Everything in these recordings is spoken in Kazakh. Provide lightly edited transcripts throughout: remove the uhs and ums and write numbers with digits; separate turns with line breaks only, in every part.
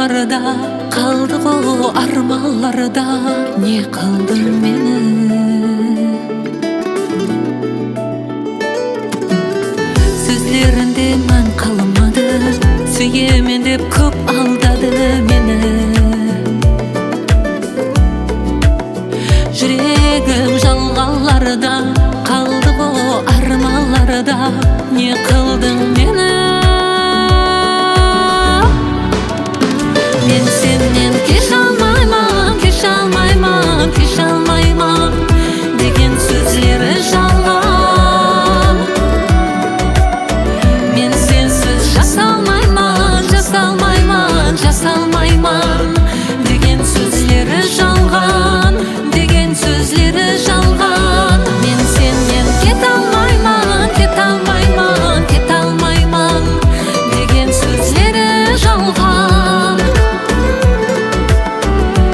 жалғанларда, қалды ғой арманларда, не қылдың мені? Сөздерінде мән қалмады, сүйемін деп көп алдады мені. Жүрегім жалғанларда, қалды ғой арманларда, не қылдың мені? Мен сенен кеш алмаймын, кеш алмаймын, кеш алмаймын деген сөздері жалған. Мен сенсіз жасалмаймын, жасалмаймын, жасалмаймын деген сөздері жалған, деген сөздері жалған. Мен сенен кете алмаймын, кете алмаймын, кете алмаймын деген сөздері жалған.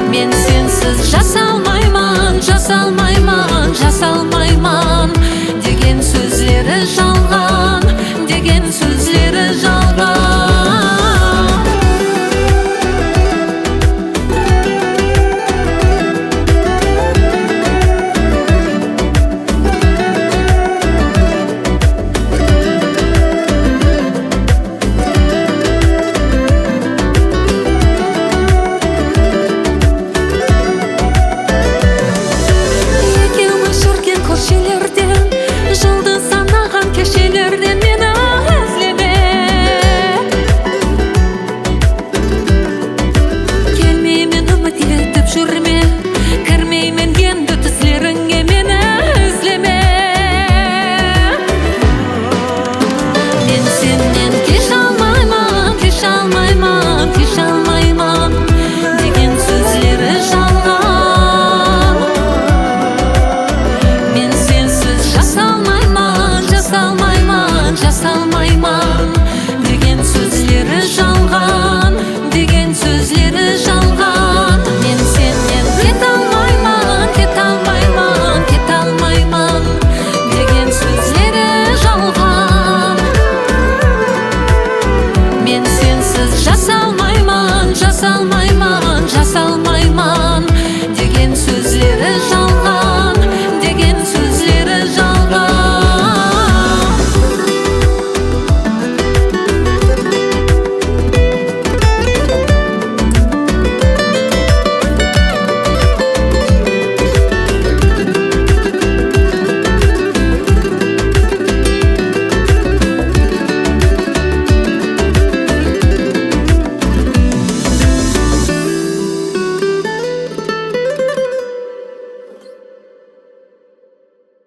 Мен сенсіз жасалмаймын, жасалмаймын, жасалмаймын деген сөздері жалған, деген сөздері жалған. Жасалмаймын деген сөздері жалған, деген сөздері жалған. Мен сенен кете алмаймын, кете алмаймын, кете алмаймын деген сөздері жалған. Мен сенсіз жасалмаймын, жасалмаймын, жасалмаймын деген сөздері жалған.